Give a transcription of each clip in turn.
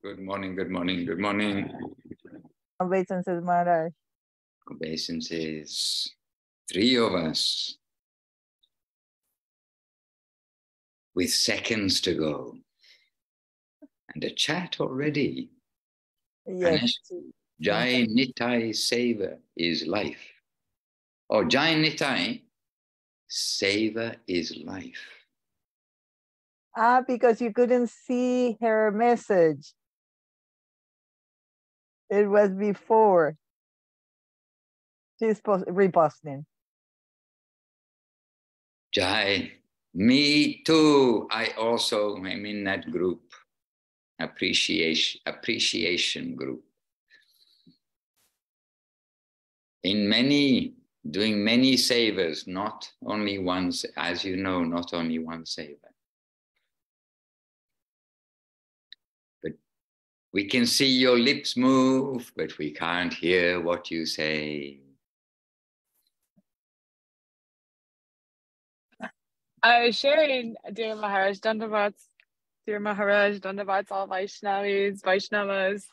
Good morning, good morning, good morning. Obeisances, Maharaj. Obeisances. 3 of us with seconds to go. And a chat already. Yes. Jai Nitai Seva is life. Oh, Jai Nitai Seva is life. Because you couldn't see her message. It was before. She's reposting. Jai, me too. I also am in that group. Appreciation group. Doing many savers, not only one, as you know, not only one saver. But we can see your lips move, but we can't hear what you say. I was sharing, dear Maharaj, Dandavats, dear Maharaj, Dandavats, all Vaishnavas.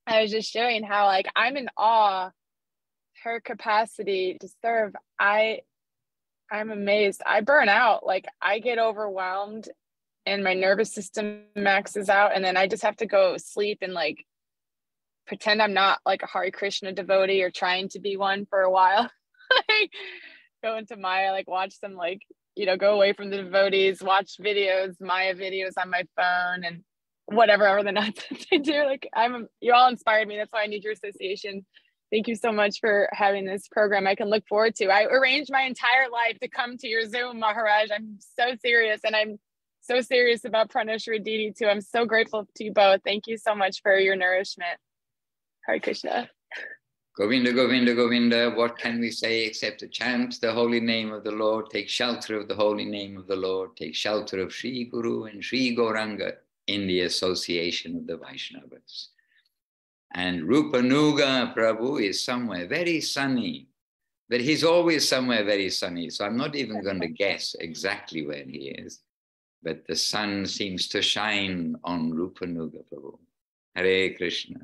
I was just sharing how, like, I'm in awe her capacity to serve. I'm amazed. I burn out. Like, I get overwhelmed and my nervous system maxes out, and then I just have to go sleep and like pretend I'm not like a Hare Krishna devotee or trying to be one for a while. Like, go into Maya, like watch some, like, go away from the devotees, watch videos, Maya videos on my phone and whatever other nonsense I do. Like, you all inspired me. That's why I need your association. Thank you so much for having this program I can look forward to. I arranged my entire life to come to your Zoom, Maharaj. I'm so serious, and I'm so serious about Pranashri Didi too. I'm so grateful to you both. Thank you so much for your nourishment. Hare Krishna. Govinda, Govinda, Govinda, what can we say except to chant the holy name of the Lord, take shelter of the holy name of the Lord, take shelter of Sri Guru and Sri Gauranga in the association of the Vaishnavas. And Rupanuga Prabhu is somewhere very sunny, but he's always somewhere very sunny. So I'm not even going to guess exactly where he is, but the sun seems to shine on Rupanuga Prabhu. Hare Krishna.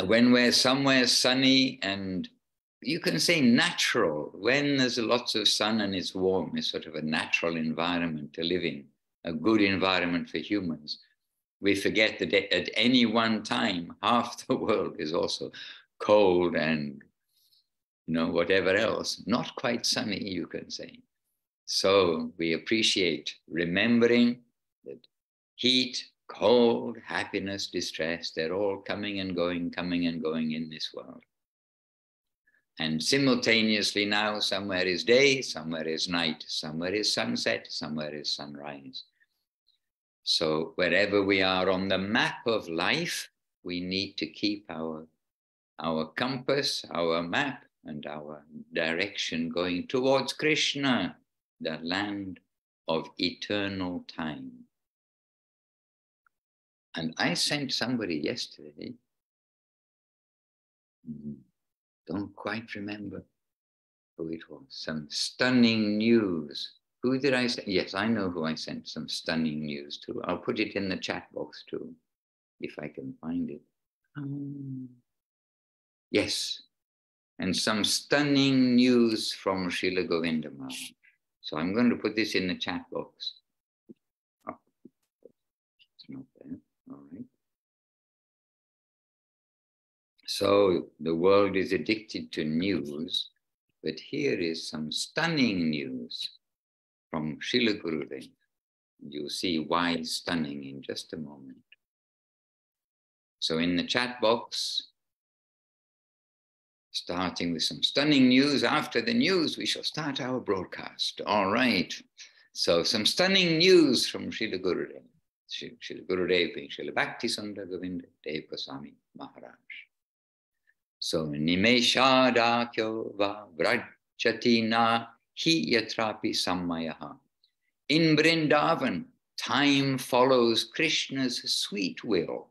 When we're somewhere sunny and you can say natural, when there's lots of sun and it's warm, it's sort of a natural environment to live in, a good environment for humans. We forget that at any one time, half the world is also cold and, whatever else, not quite sunny, you can say. So we appreciate remembering that heat, cold, happiness, distress, they're all coming and going in this world. And simultaneously now, somewhere is day, somewhere is night, somewhere is sunset, somewhere is sunrise. So wherever we are on the map of life, we need to keep our compass, our map, and our direction going towards Krishna, the land of eternal time. And I sent somebody yesterday, don't quite remember who it was, some stunning news. Who did I send? Yes, I know who I sent some stunning news to. I'll put it in the chat box too, if I can find it. Yes, and some stunning news from Srila Govinda Maharaj. So I'm going to put this in the chat box. Oh, it's not there. All right. So the world is addicted to news, but here is some stunning news from Srila Gurudev. You'll see why stunning in just a moment. So in the chat box, starting with some stunning news. After the news, we shall start our broadcast. All right. So some stunning news from Srila Gurudev. Srila Gurudev being Srila Bhakti Sundar Govinda Dev Goswami Maharaj. So nimeshadakyo va vrajati na hi yatrapi sammayaha. In Vrindavan, time follows Krishna's sweet will.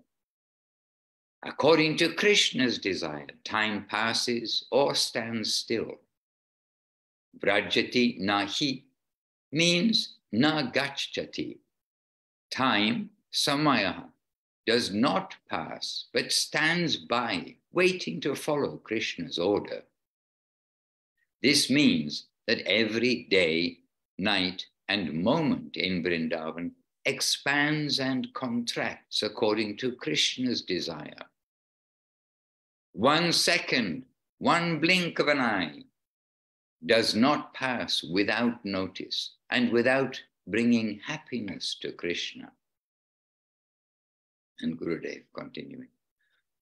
According to Krishna's desire, time passes or stands still. Vrajati nahi means na gacchati. Time samaya does not pass, but stands by, waiting to follow Krishna's order. This means that every day, night, and moment in Vrindavan expands and contracts according to Krishna's desire. 1 second, one blink of an eye does not pass without notice and without bringing happiness to Krishna. And Gurudev continuing,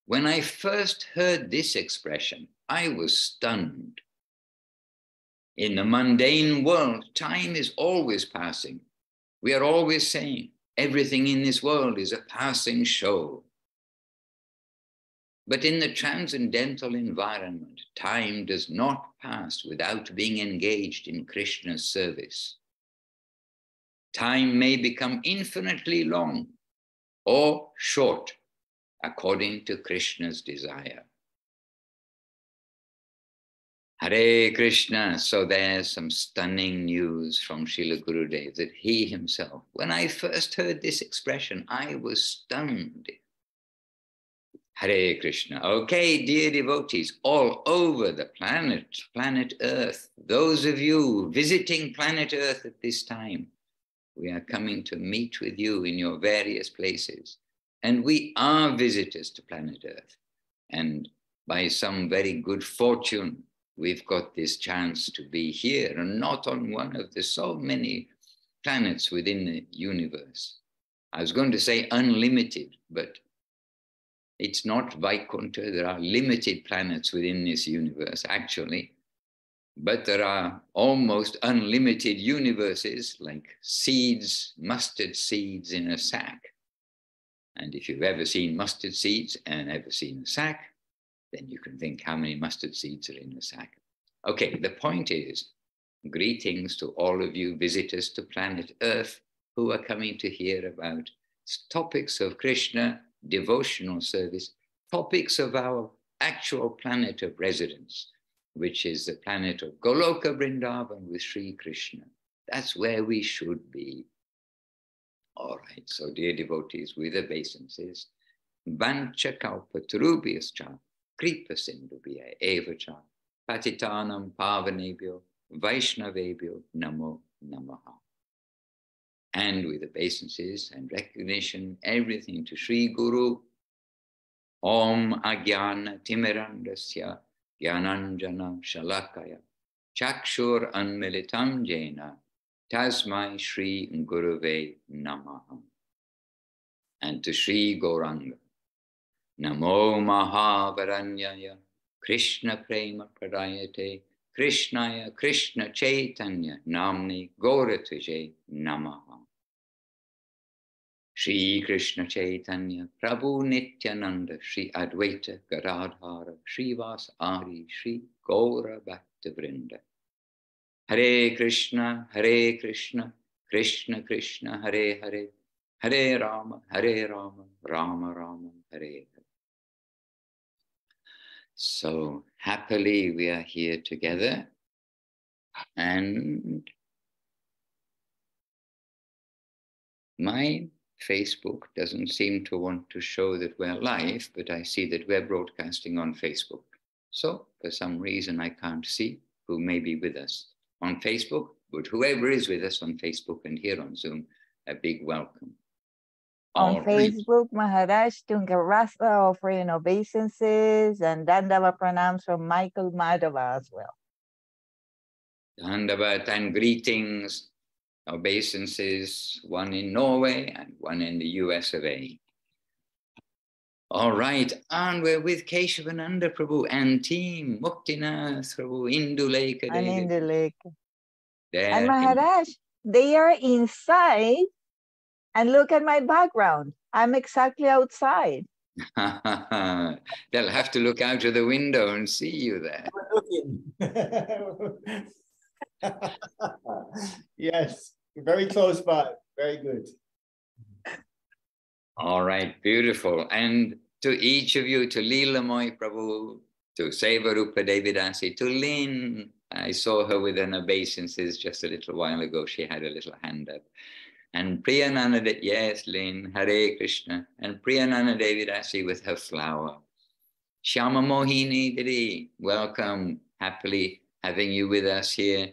when I first heard this expression, I was stunned. In the mundane world, time is always passing. We are always saying, everything in this world is a passing show. But in the transcendental environment, time does not pass without being engaged in Krishna's service. Time may become infinitely long or short, according to Krishna's desire. Hare Krishna. So there's some stunning news from Srila Gurudev that he himself, when I first heard this expression, I was stunned. Hare Krishna. Okay, dear devotees, all over the planet Earth, those of you visiting planet Earth at this time, we are coming to meet with you in your various places. And we are visitors to planet Earth. And by some very good fortune, we've got this chance to be here and not on one of the so many planets within the universe. I was going to say unlimited, but it's not Vaikuntha. There are limited planets within this universe, actually. But there are almost unlimited universes, like seeds, mustard seeds in a sack. And if you've ever seen mustard seeds and ever seen a sack, then you can think how many mustard seeds are in a sack. Okay, the point is, greetings to all of you visitors to planet Earth who are coming to hear about topics of Krishna, devotional service, topics of our actual planet of residence, which is the planet of Goloka Vrindavan with Sri Krishna. That's where we should be. All right, so dear devotees, with obeisances, Vancha Kalpatarubhyascha, Kripa Sindhubhya Evacha, Patitanam Pavanebhyo, Vaishnavebhyo Namo Namaha. And with obeisances and recognition, everything to Sri Guru, Om Agyana Timirandasya Gyananjana Shalakaya Chakshur Anmilitam Jena Tasmai Shri Guruve Namaha. And to Sri Gauranga, Namo Mahavaranyaya Krishna Prema Pradayate Krishnaya Krishna Chaitanya Namni Gaurataje Namaha. Shri Krishna Chaitanya Prabhu Nityananda Shri Advaita Gadadhara Shri Vas Ari Shri Gaura Bhakta Vrinda. Hare Krishna, Krishna Krishna, Hare Hare, Hare Rama, Rama Rama, Hare Hare. So happily we are here together, and my Facebook doesn't seem to want to show that we're live, but I see that we're broadcasting on Facebook. So for some reason I can't see who may be with us on Facebook, but whoever is with us on Facebook and here on Zoom, a big welcome. On Facebook, Maharaj Tungarasa offering obeisances and Dandava pranams from Michael Madhava as well. Dandavat and greetings, obeisances, one in Norway and one in the US of A. All right, and we're with Keshavananda Prabhu and team, Muktinath Prabhu, Induleka. And Induleka. There and Maharaj, they are inside. And look at my background. I'm exactly outside. They'll have to look out of the window and see you there. Yes, very close by. Very good. All right, beautiful. And to each of you, to Leelamoy Prabhu, to Sevarupa Devidasi, to Lynn. I saw her with an obeisances just a little while ago. She had a little hand up. And Priyananda, yes, Lynn, Hare Krishna. And Priyananda Devidasi with her flower. Shyama Mohini Didi, welcome, happily having you with us here.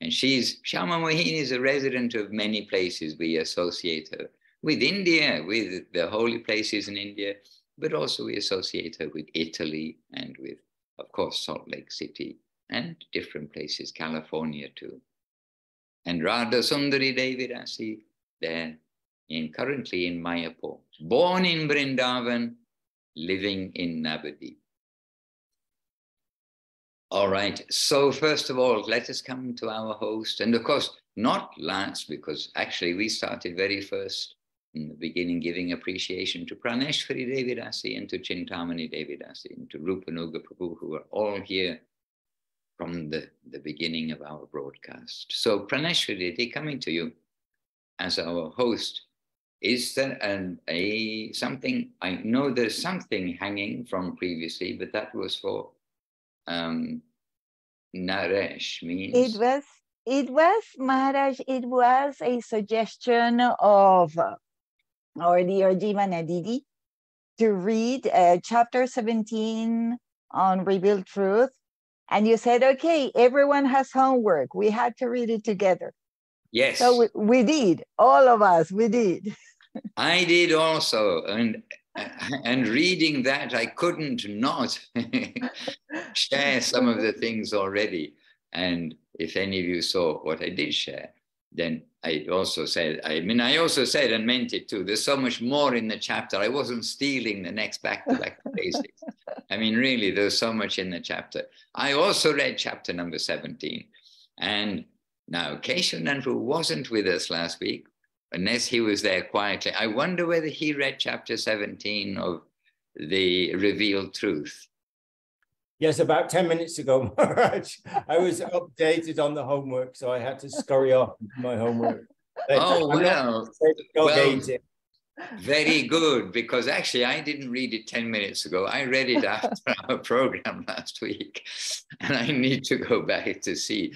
And Shyama Mohini is a resident of many places. We associate her with India, with the holy places in India, but also we associate her with Italy and with, of course, Salt Lake City and different places, California too. And Radha Sundari Devidasi there, currently in Mayapur, born in Vrindavan, living in Navadip. All right, so first of all, let us come to our host. And of course, not last, because actually we started very first in the beginning, giving appreciation to Praneshwari Devidasi and to Chintamani Devidasi and to Rupanuga Prabhu, who are all here from the beginning of our broadcast. So Praneshwari, coming to you as our host, is there something, I know there's something hanging from previously, but that was for Naresh, means? It was, Maharaj, it was a suggestion of our dear Jivana Didi to read chapter 17 on Revealed Truth. And you said, okay, everyone has homework. We had to read it together. Yes. So we did, all of us, we did. I did also, and reading that, I couldn't not share some of the things already. And if any of you saw what I did share, then I also said and meant it too, there's so much more in the chapter. I wasn't stealing the next back-to-back basics. I mean, really, there's so much in the chapter. I also read chapter number 17. And now, Keshavananda, who wasn't with us last week, unless he was there quietly, I wonder whether he read chapter 17 of the Revealed Truth. Yes, about 10 minutes ago, Maharaj. I was updated on the homework, so I had to scurry off my homework. Oh, well, very good, because actually I didn't read it 10 minutes ago. I read it after our program last week, and I need to go back to see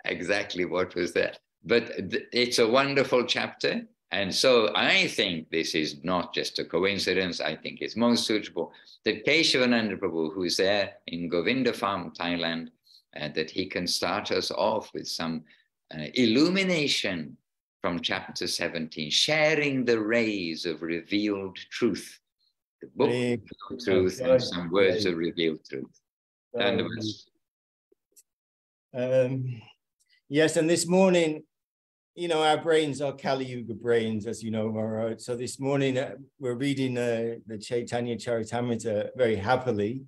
exactly what was there. But it's a wonderful chapter. And so I think this is not just a coincidence. I think it's most suitable that Keshavananda Prabhu, who is there in Govinda Farm, Thailand, that he can start us off with some illumination from chapter 17, sharing the rays of revealed truth, the book of revealed truth and some words of revealed truth. Yes, and this morning, you know, our brains are Kali Yuga brains, as you know, Maharaj. So this morning we're reading the Chaitanya Charitamrita very happily.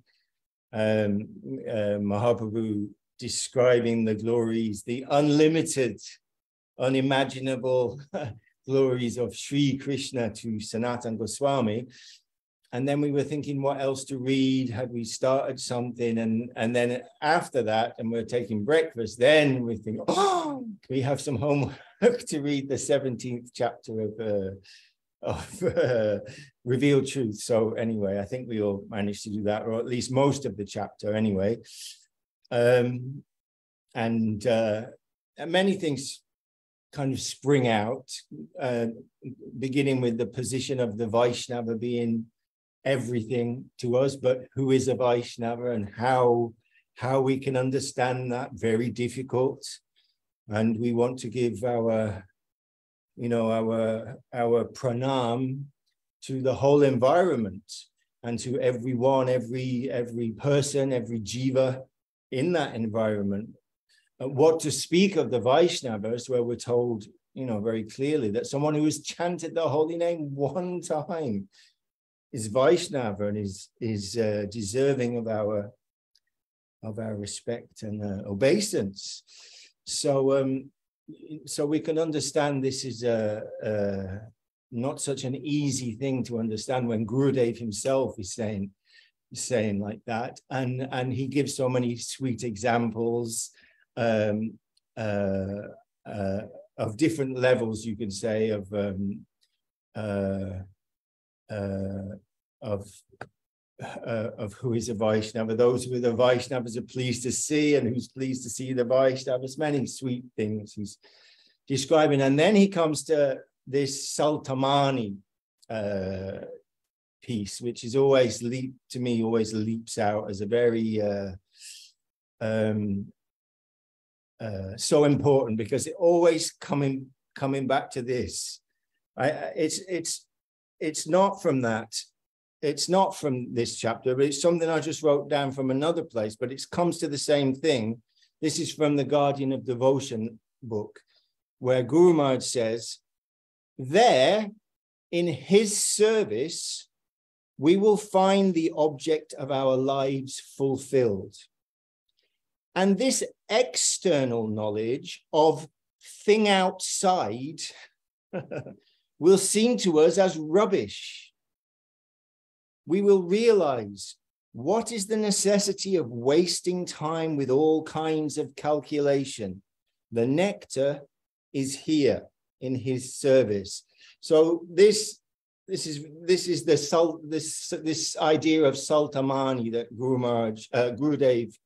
Mahaprabhu describing the glories, the unlimited, unimaginable glories of Sri Krishna to Sanatana Goswami. And then we were thinking what else to read. Had we started something? And then after that, and we're taking breakfast, then we think, oh, we have some homework to read the 17th chapter of Revealed Truth. So anyway, I think we all managed to do that, or at least most of the chapter anyway. And many things kind of spring out, beginning with the position of the Vaishnava being everything to us, but who is a Vaishnava and how we can understand that, very difficult. And we want to give our pranam to the whole environment and to everyone, every person, every jiva in that environment. What to speak of the Vaishnavas, where we're told, you know, very clearly that someone who has chanted the holy name one time is Vaishnava and is deserving of our respect and obeisance. So we can understand this is not such an easy thing to understand when Gurudev himself is saying like that, and he gives so many sweet examples of different levels, you can say, of who is a Vaishnava. Those who are the Vaishnavas are pleased to see, and who's pleased to see the Vaishnavas. Many sweet things describing. And then he comes to this Saltamani piece, which is always always leaps out as a very so important, because it always coming back to this. It's not from that. It's not from this chapter, but it's something I just wrote down from another place, but it comes to the same thing. This is from the Guardian of Devotion book, where Guru Maharaj says, there in his service, we will find the object of our lives fulfilled. And this external knowledge of thing outside will seem to us as rubbish. We will realize, what is the necessity of wasting time with all kinds of calculation? The nectar is here in his service. So this is this idea of Saltamani that Gurudev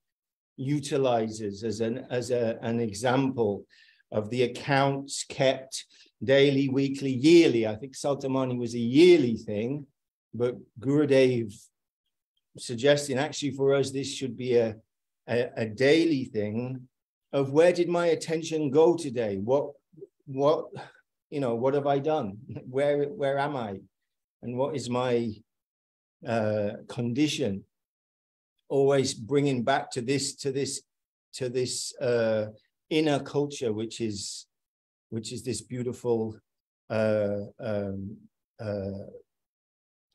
utilizes as an example of the accounts kept daily, weekly, yearly. I think Saltamani was a yearly thing, but Gurudev suggesting actually for us this should be a daily thing of where did my attention go today? What have I done? Where am I? And what is my condition? Always bringing back to this inner culture, which is this beautiful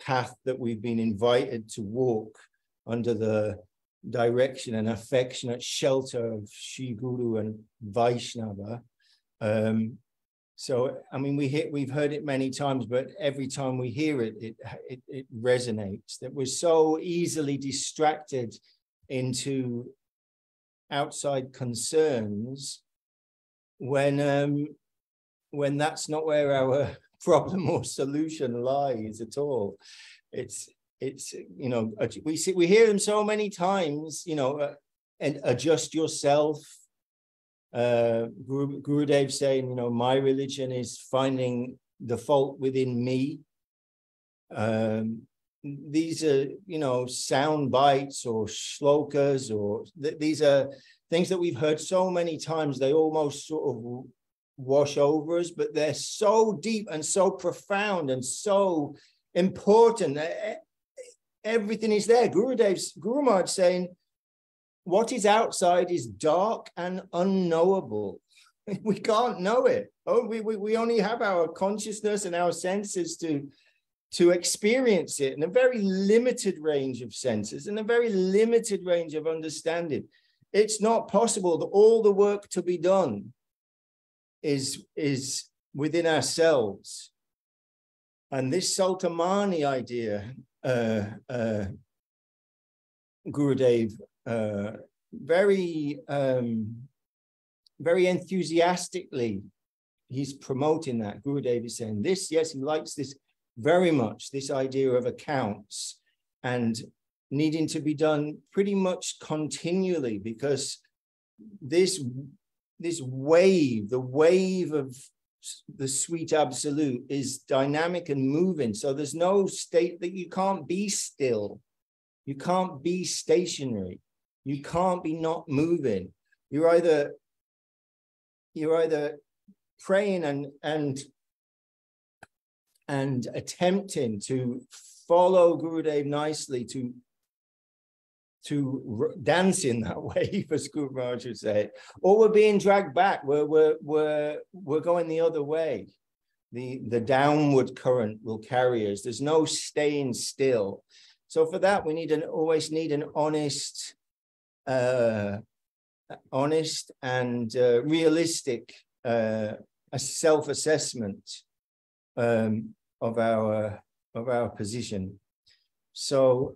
path that we've been invited to walk under the direction and affectionate shelter of Shri Guru and Vaishnava. So, I mean, we've heard it many times, but every time we hear it, it resonates, that we're so easily distracted into outside concerns when that's not where our problem or solution lies at all. It's we hear them so many times, and adjust yourself. Gurudev saying, my religion is finding the fault within me. These are, sound bites or shlokas, or these are things that we've heard so many times, they almost sort of wash over us, but they're so deep and so profound and so important. Everything is there. Guru Maharaj saying, what is outside is dark and unknowable. We can't know it. We only have our consciousness and our senses to experience it in a very limited range of senses and a very limited range of understanding. It's not possible that all the work to be done is within ourselves. And this Saltamani idea, Gurudev, very enthusiastically, he's promoting that. Gurudev is saying this, yes, he likes this very much, this idea of accounts and needing to be done pretty much continually, because this wave, the wave of the sweet absolute, is dynamic and moving. So there's no state that you can't be still. You can't be stationary. You can't be not moving. You're either praying and attempting to follow Gurudev nicely, to dance in that wave, as Guru Maharaj would say, or we're being dragged back. We're going the other way. The downward current will carry us. There's no staying still. So for that, we always need an honest and realistic self-assessment of our position. So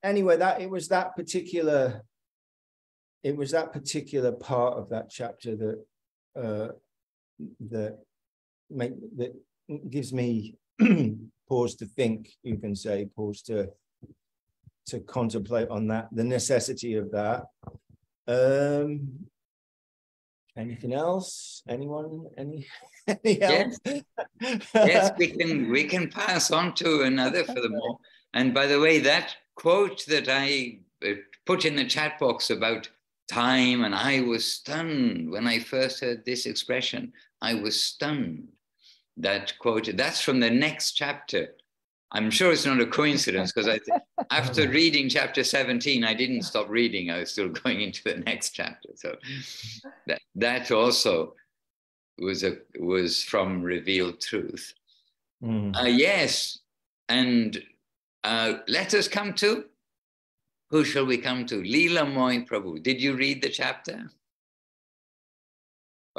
anyway, it was that particular part of that chapter that gives me pause to think. You can say pause to contemplate on that, the necessity of that. Anything else? Anyone? Any else? Yes, we can pass on to another furthermore. And by the way, that quote that I put in the chat box about time, and I was stunned when I first heard this expression. I was stunned. That quote, that's from the next chapter. I'm sure it's not a coincidence, because after reading chapter 17, I didn't stop reading. I was still going into the next chapter. So that also was from Revealed Truth. Yes, and let us come to, who shall we come to? Leela Moy Prabhu. Did you read the chapter?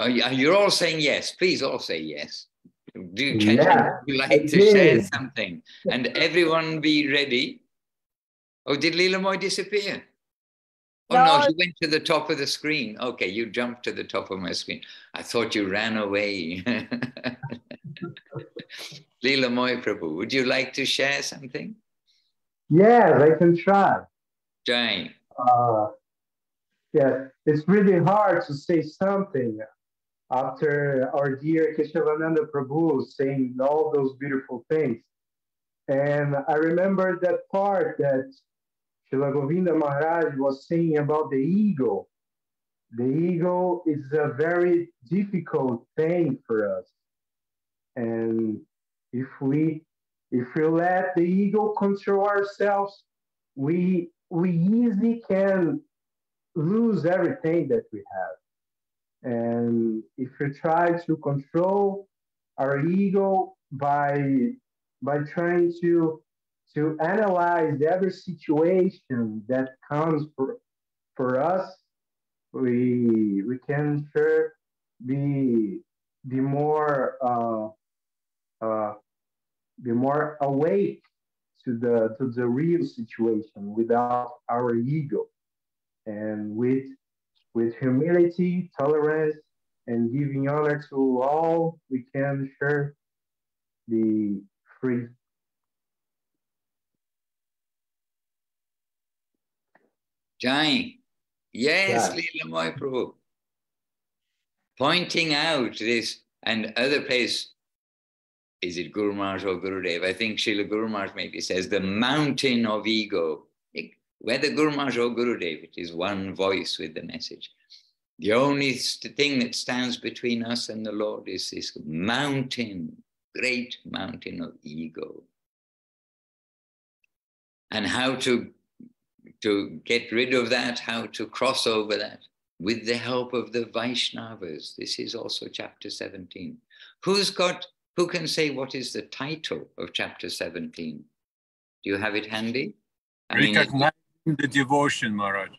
You're all saying yes. Please all say yes. Do you like to share something? And everyone be ready. Oh, did Leela Moy disappear? Oh, no, he went to the top of the screen. Okay, you jumped to the top of my screen. I thought you ran away. Leela Moy Prabhu, would you like to share something? Yes, I can try. Jai. Yeah, it's really hard to say something after our dear Keshavananda Prabhu saying all those beautiful things. And I remember that part that Srila Govinda Maharaj was saying about the ego. The ego is a very difficult thing for us. And if we let the ego control ourselves, we easily can lose everything that we have. And if we try to control our ego by trying to analyze every situation that comes for us, we can sure be more awake to the real situation without our ego, and with humility, tolerance, and giving honor to all, we can sure be free. Jai. Yes, Leela Moy Prabhu. Pointing out this and other place, is it Guru Maharaj or Gurudev? I think Srila Guru Maharaj maybe says the mountain of ego. Whether Guru Maharaj or Gurudev, it is one voice with the message. The only thing that stands between us and the Lord is this mountain, great mountain of ego. And how to get rid of that, how to cross over that with the help of the Vaishnavas. This is also chapter 17. Who can say what is the title of chapter 17? Do you have it handy? Recognizing the devotion, Maharaj.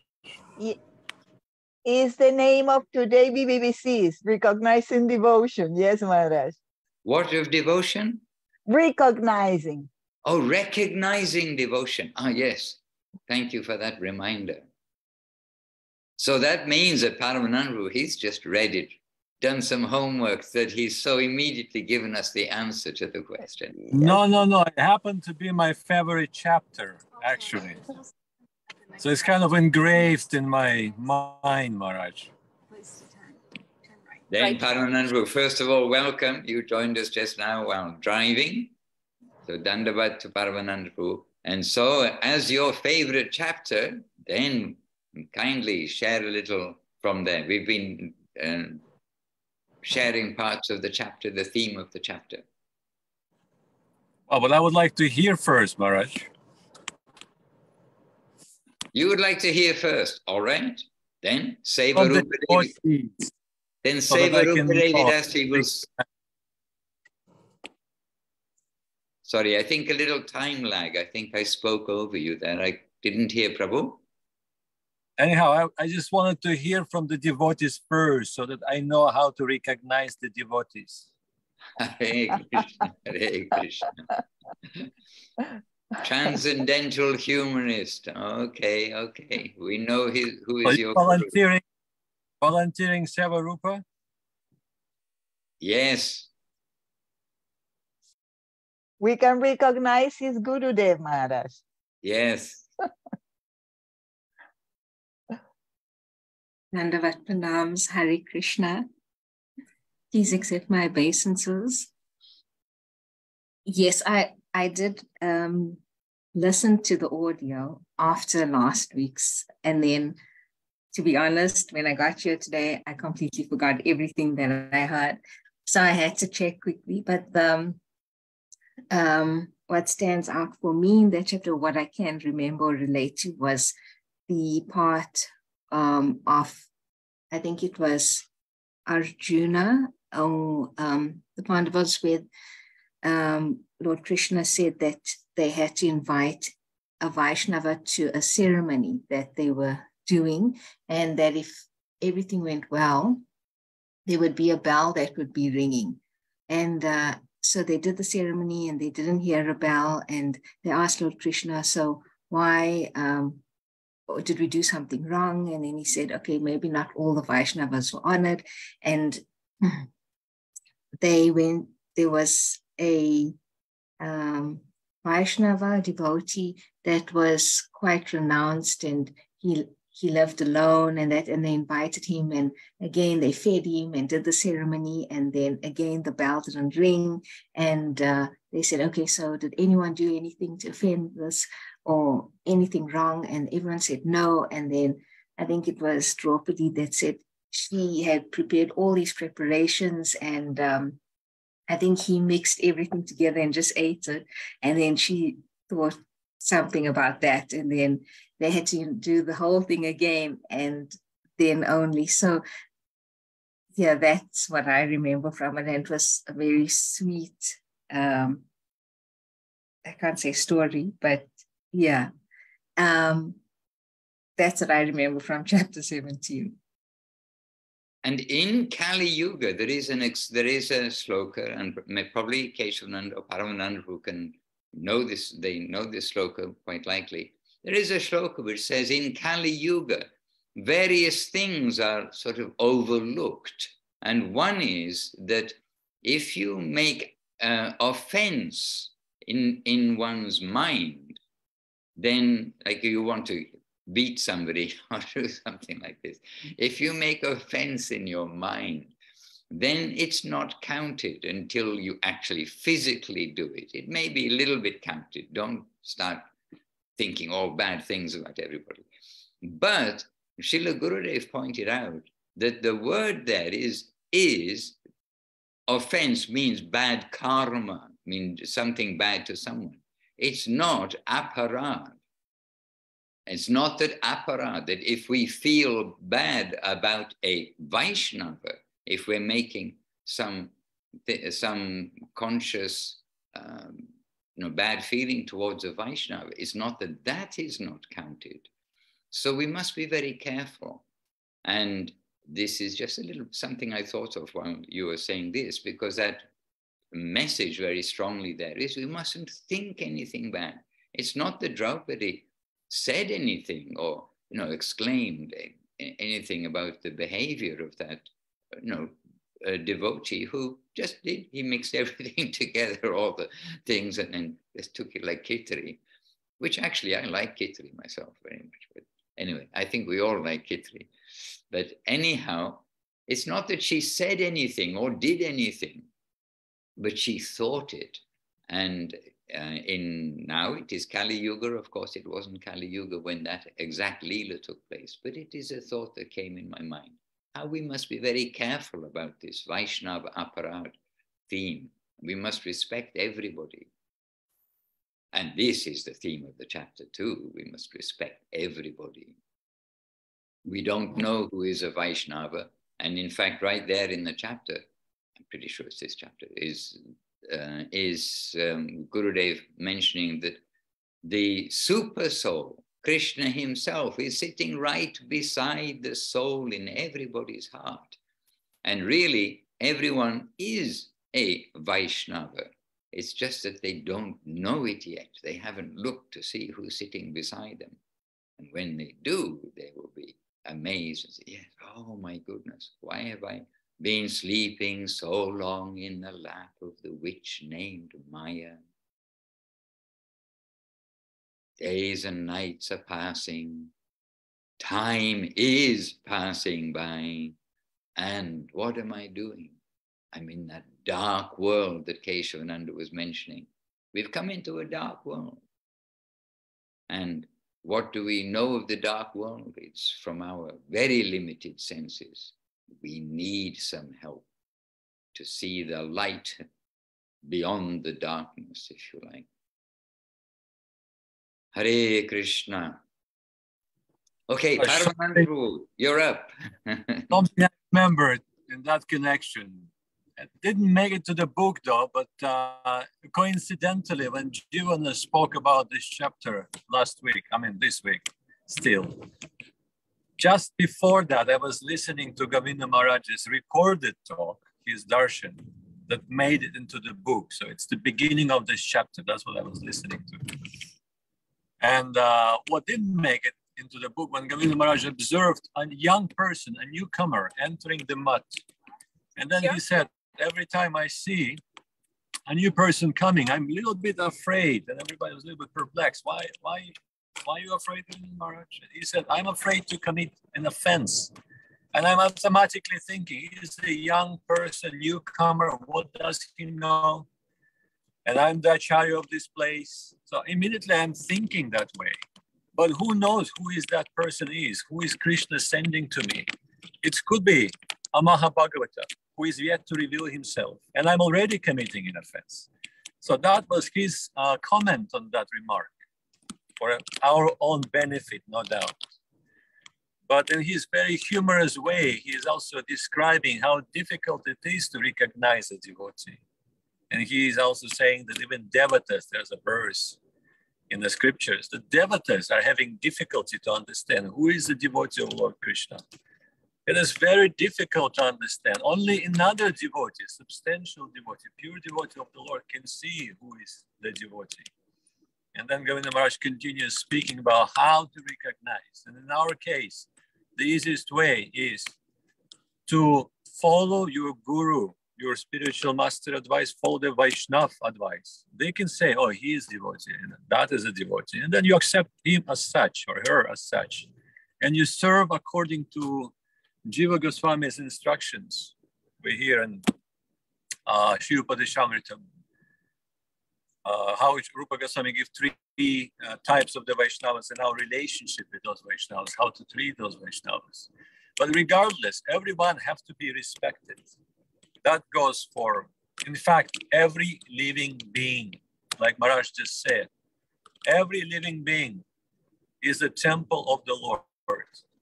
Is the name of today BBBC's Recognizing Devotion. Yes, Maharaj. What of devotion? Recognizing. Oh, recognizing devotion. Ah, yes. Thank you for that reminder. So that means that Paramanandaru, he's just read it, done some homework, that he's so immediately given us the answer to the question. No. It happened to be my favorite chapter, actually. So it's kind of engraved in my mind, Maharaj. Then Paramanandaru, first of all, welcome. You joined us just now while driving. So Dandavat to Paramanandaru. And so as your favorite chapter, then kindly share a little from there. We've been sharing parts of the chapter, the theme of the chapter. Oh, but I would like to hear first, Maharaj. You would like to hear first, all right? Then Sevarupa Devidasi will... Sorry, I think a little time lag. I think I spoke over you there. I didn't hear Prabhu. Anyhow, I just wanted to hear from the devotees first so that I know how to recognize the devotees. Hare Krishna, Hare Krishna. Transcendental humanist. Okay. We know who is your volunteering Sevarupa? Yes. We can recognize his Gurudev Maharaj. Yes. Dandavat Pranams, Hare Krishna. Please accept my obeisances. Yes, I did listen to the audio after last week's. And then, to be honest, when I got here today, I completely forgot everything that I heard. So I had to check quickly. But what stands out for me in that chapter, what I can remember or relate to, was the part of, I think it was Arjuna, the Pandavas, where Lord Krishna said that they had to invite a Vaishnava to a ceremony that they were doing, and that if everything went well, there would be a bell that would be ringing. And so they did the ceremony and they didn't hear a bell, and they asked Lord Krishna, so why did we do something wrong? And then he said, okay, maybe not all the Vaishnavas were honored. And there was a Vaishnava devotee that was quite renounced, and he lived alone, and they invited him, and again they fed him and did the ceremony, and then again the bell didn't ring, and they said, okay, so did anyone do anything to offend this or anything wrong? And everyone said no. And then I think it was Draupadi that said she had prepared all these preparations, and I think he mixed everything together and just ate it. And then she thought something about that, and then they had to do the whole thing again, and then only. So yeah, that's what I remember from it. And it was a very sweet, I can't say story, but yeah, that's what I remember from chapter 17. And in Kali Yuga, there is a sloka, and probably Keshavananda or Paramananda who can know this, they know this sloka quite likely. There is a sloka which says, in Kali Yuga, various things are sort of overlooked. And one is that if you make offense in one's mind, then like you want to beat somebody or do something like this. If you make offense in your mind, then it's not counted until you actually physically do it. It may be a little bit counted. Don't start thinking all bad things about everybody. But Srila Gurudev pointed out that the word there is offense means bad karma, means something bad to someone. It's not aparad. It's not that aparad, that if we feel bad about a Vaishnava, if we're making some conscious bad feeling towards a Vaishnava, it's not that is not counted. So we must be very careful. And this is just a little something I thought of while you were saying this, because that message very strongly there is we mustn't think anything bad. It's not that Draupadi said anything or exclaimed anything about the behavior of that devotee who just did. He mixed everything together, all the things, and then just took it like Kitri, which actually I like Kitri myself very much. But anyway, I think we all like Kitri. But anyhow, it's not that she said anything or did anything, but she thought it. And now it is Kali Yuga. Of course, it wasn't Kali Yuga when that exact Leela took place, but it is a thought that came in my mind. How we must be very careful about this Vaishnava aparad theme. We must respect everybody. And this is the theme of the chapter too. We must respect everybody. We don't know who is a Vaishnava. And in fact, right there in the chapter, I'm pretty sure it's this chapter, is Gurudev mentioning that the super soul, Krishna himself, is sitting right beside the soul in everybody's heart. And really, everyone is a Vaishnava. It's just that they don't know it yet. They haven't looked to see who's sitting beside them. And when they do, they will be amazed and say, yes, oh my goodness, why have I been sleeping so long in the lap of the witch named Maya? Days and nights are passing. Time is passing by. And what am I doing? I'm in that dark world that Keshavananda was mentioning. We've come into a dark world. And what do we know of the dark world? It's from our very limited senses. We need some help to see the light beyond the darkness, if you like. Hare Krishna. Okay, Paramanandru, you're up. Something I remembered in that connection. I didn't make it to the book though, but coincidentally, when Jivana spoke about this chapter this week, still, just before that, I was listening to Govinda Maharaj's recorded talk, his darshan, that made it into the book. So it's the beginning of this chapter. That's what I was listening to. And what didn't make it into the book, when Govinda Maharaj observed a young person, a newcomer, entering the mutt. And then he said, every time I see a new person coming, I'm a little bit afraid. And everybody was a little bit perplexed. Why are you afraid, Maharaj? He said, I'm afraid to commit an offense. And I'm automatically thinking, he's a young person, newcomer, what does he know? And I'm the acharya of this place. So immediately I'm thinking that way. But who knows who is that person is? Who is Krishna sending to me? It could be a Mahabhagavata who is yet to reveal himself. And I'm already committing an offense. So that was his comment on that remark, for our own benefit, no doubt. But in his very humorous way, he is also describing how difficult it is to recognize a devotee. And he is also saying that even devatas, there's a verse in the scriptures, the devatas are having difficulty to understand who is the devotee of Lord Krishna. It is very difficult to understand. Only another devotee, substantial devotee, pure devotee of the Lord can see who is the devotee. And then Govinda Maharaj continues speaking about how to recognize. And in our case, the easiest way is to follow your guru, your spiritual master advice, follow the Vaishnava advice. They can say, oh, he is devotee, and that is a devotee. And then you accept him as such, or her as such. And you serve according to Jiva Goswami's instructions. We hear in Shri Upadeshamritam how Rupa Goswami gives three types of the Vaishnavas and our relationship with those Vaishnavas, how to treat those Vaishnavas. But regardless, everyone has to be respected. That goes for, in fact, every living being, like Maharaj just said. Every living being is a temple of the Lord.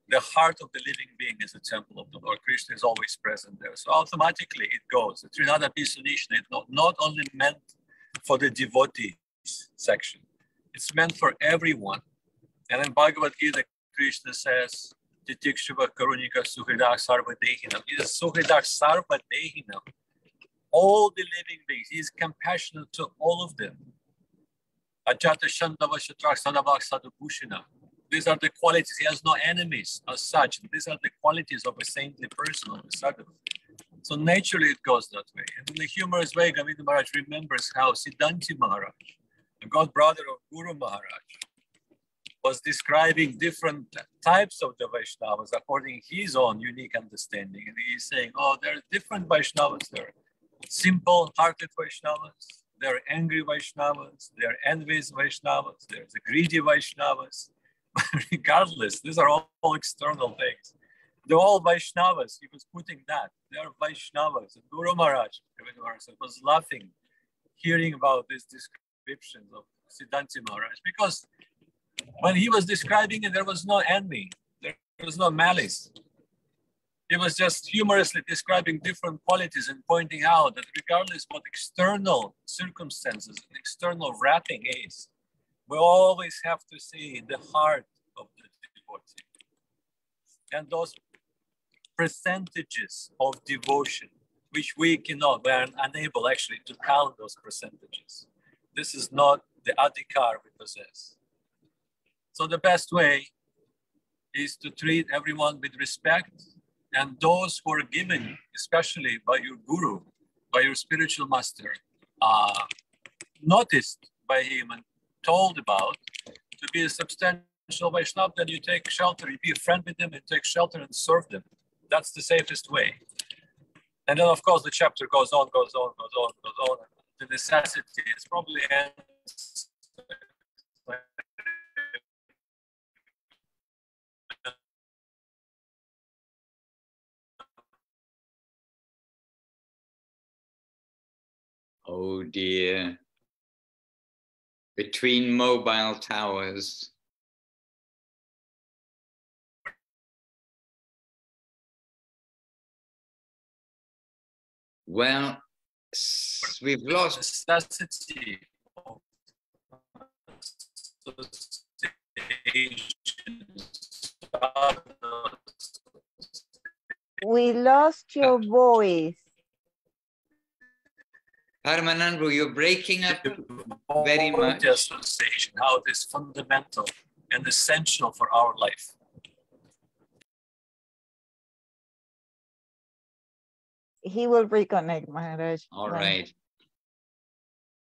The heart of the living being is a temple of the Lord. Krishna is always present there. So automatically it goes. The Trinada Pisanishna is not only meant for the devotees section. It's meant for everyone. And in Bhagavad Gita, Krishna says, Titikshava Karunika Suhridak Sarvadehinam. It is Suhridak Sarvadehinam. All the living beings. He is compassionate to all of them. Ajata Shantava Shatrak Sadavak Sadhupushina. These are the qualities. He has no enemies as such. These are the qualities of a saintly person, of a sadhu. So naturally it goes that way. And in a humorous way, Govinda Maharaj remembers how Siddhanti Maharaj, the god-brother of Guru Maharaj, was describing different types of the Vaishnavas according to his own unique understanding. And he's saying, oh, there are different Vaishnavas. There are simple-hearted Vaishnavas. There are angry Vaishnavas. There are envious Vaishnavas. There's the greedy Vaishnavas. Regardless, these are all external things. They're all Vaishnavas. He was putting that. They are Vaishnavas. And Guru Maharaj was laughing, hearing about these descriptions of Siddhanti Maharaj, because when he was describing it, there was no envy. There was no malice. He was just humorously describing different qualities and pointing out that regardless what external circumstances and external wrapping is, we always have to see the heart of the devotee. And those percentages of devotion, which we are unable actually to count those percentages. This is not the adhikar we possess. So the best way is to treat everyone with respect, and those who are given, especially by your guru, by your spiritual master, noticed by him and told about to be a substantial Vaishnava, then you take shelter, you be a friend with them, and take shelter and serve them. That's the safest way. And then, of course, the chapter goes on. The necessity is probably ends. Oh dear. Between mobile towers. Well, we've lost necessity. We lost your voice. Paramanandru, you're breaking up very much. Association, how it is fundamental and essential for our life. He will reconnect, Maharaj. All right.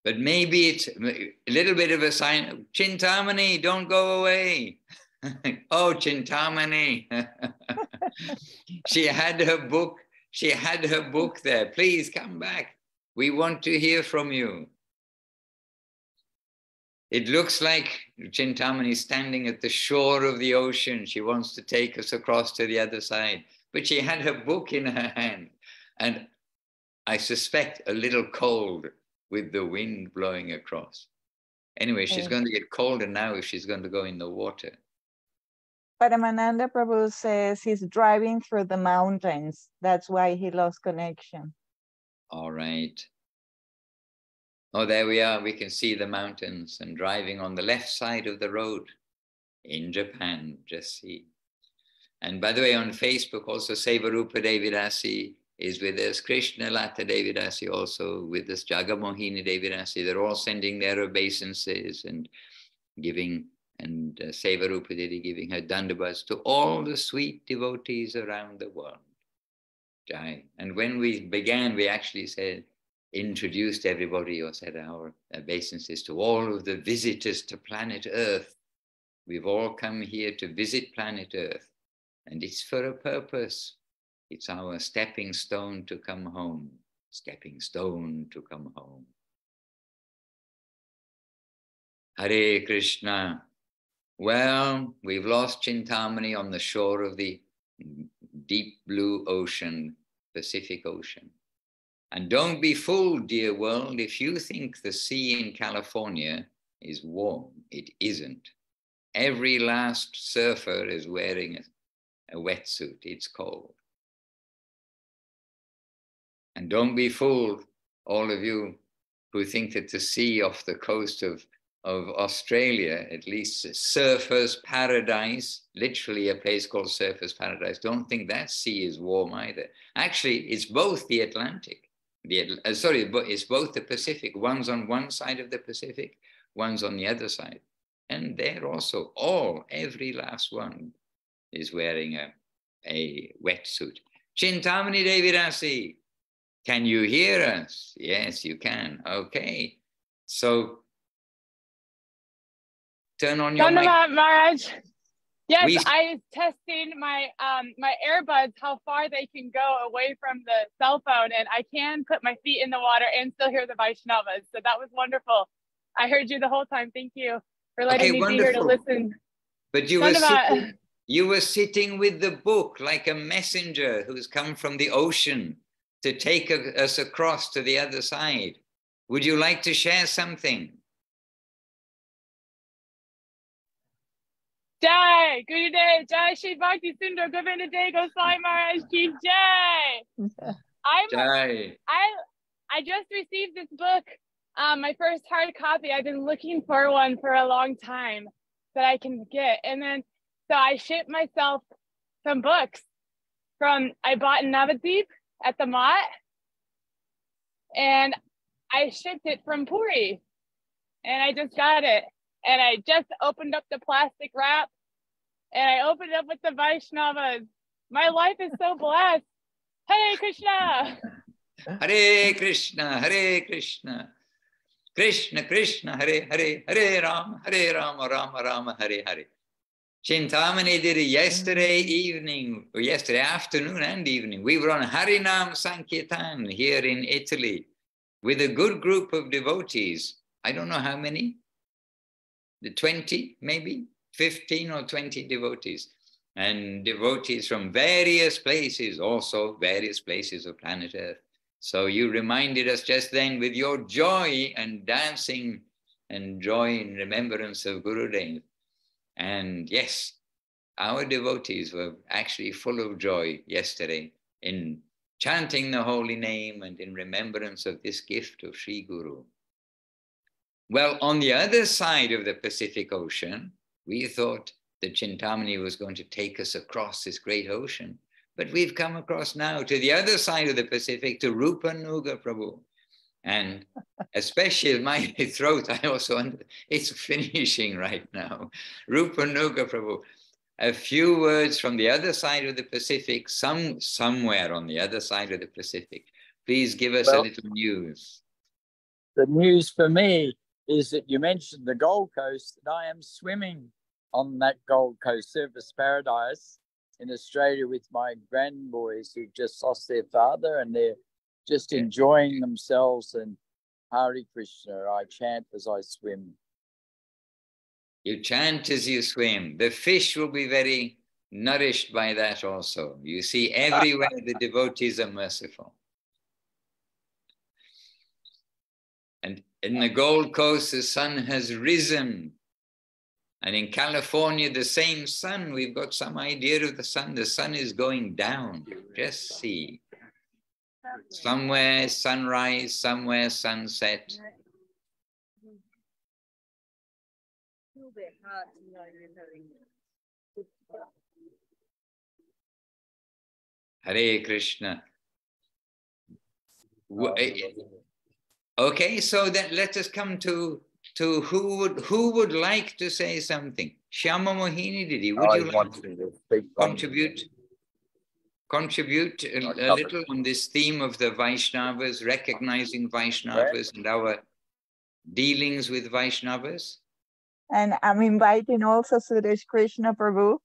But maybe it's a little bit of a sign. Chintamani, don't go away. Oh, Chintamani. She had her book. She had her book there. Please come back. We want to hear from you. It looks like Chintamani is standing at the shore of the ocean. She wants to take us across to the other side. But she had her book in her hand. And I suspect a little cold with the wind blowing across. Anyway, she's going to get colder now if she's going to go in the water. Paramananda Prabhu says he's driving through the mountains. That's why he lost connection. All right. Oh, there we are. We can see the mountains and driving on the left side of the road in Japan. Just see. And by the way, on Facebook, also Sevarupa Devidasi is with us. Krishna Lata Devidasi also with us. Jagamohini Devidasi. They're all sending their obeisances and giving, and Sevarupa Devi giving her dandavats to all the sweet devotees around the world. Jai. And when we began, we actually said, introduced everybody or said our obeisances to all of the visitors to planet Earth. We've all come here to visit planet Earth, and it's for a purpose. It's our stepping stone to come home. Stepping stone to come home. Hare Krishna. Well, we've lost Chintamani on the shore of the deep blue ocean, Pacific Ocean. And don't be fooled, dear world, if you think the sea in California is warm. It isn't. Every last surfer is wearing a wetsuit. It's cold. And don't be fooled, all of you who think that the sea off the coast of Australia, at least surfer's paradise, literally a place called surfer's paradise, don't think that sea is warm either. Actually, it's both the Atlantic. It's both the Pacific. One's on one side of the Pacific, one's on the other side. And they're also every last one is wearing a wetsuit. Chintamani Devidasi, can you hear us? Yes, you can. Okay. So turn on your mic. Maharaj. Yes, I was testing my my earbuds, how far they can go away from the cell phone, and I can put my feet in the water and still hear the Vaishnavas. So that was wonderful. I heard you the whole time. Thank you for letting me be here to listen. But you were sitting with the book like a messenger who's come from the ocean to take us across to the other side. Would you like to share something? Jai, good day, Jai Shri Bhakti Sundar Govinda Day Goswami Maharaj ki Jai. I just received this book, my first hard copy. I've been looking for one for a long time that I can get. And then, so I shipped myself some books I bought in Navadvip at the Mott, and I shipped it from Puri, and I just got it. And I just opened up the plastic wrap, and I opened up with the Vaishnavas. My life is so blessed. Hare Krishna. Hare Krishna, Hare Krishna. Krishna Krishna, Hare Hare, Hare Rama, Rama Rama, Hare Hare. Chintamani did it yesterday evening, or yesterday afternoon and evening. We were on Harinam Sankirtan here in Italy with a good group of devotees. I don't know how many, 20 maybe, 15 or 20 devotees. And devotees from various places, also various places of planet Earth. So you reminded us just then with your joy and dancing and joy in remembrance of Gurudev. And yes, our devotees were actually full of joy yesterday in chanting the holy name and in remembrance of this gift of Sri Guru. Well, on the other side of the Pacific Ocean, we thought that Chintamani was going to take us across this great ocean. But we've come across now to the other side of the Pacific, to Rupa Nuga Prabhu. And especially my throat, I also, it's finishing right now. Rupa Nuga Prabhu. A few words from the other side of the Pacific, somewhere on the other side of the Pacific. Please give us a little news. The news for me is that you mentioned the Gold Coast, and I am swimming on that Gold Coast Surfers Paradise in Australia with my grandboys who've just lost their father, and they're just enjoying themselves. And Hare Krishna, I chant as I swim. You chant as you swim. The fish will be very nourished by that also. You see, everywhere the devotees are merciful. And in the Gold Coast, the sun has risen. And in California, the same sun, we've got some idea of the sun. The sun is going down. Just see. Somewhere sunrise, somewhere sunset. Hare Krishna. Okay, so then let us come to who would like to say something. Shyama Mohini Didi, would you like to contribute a little on this theme of the Vaishnavas, recognizing Vaishnavas and our dealings with Vaishnavas? And I'm inviting also Suresh Krishna Prabhu.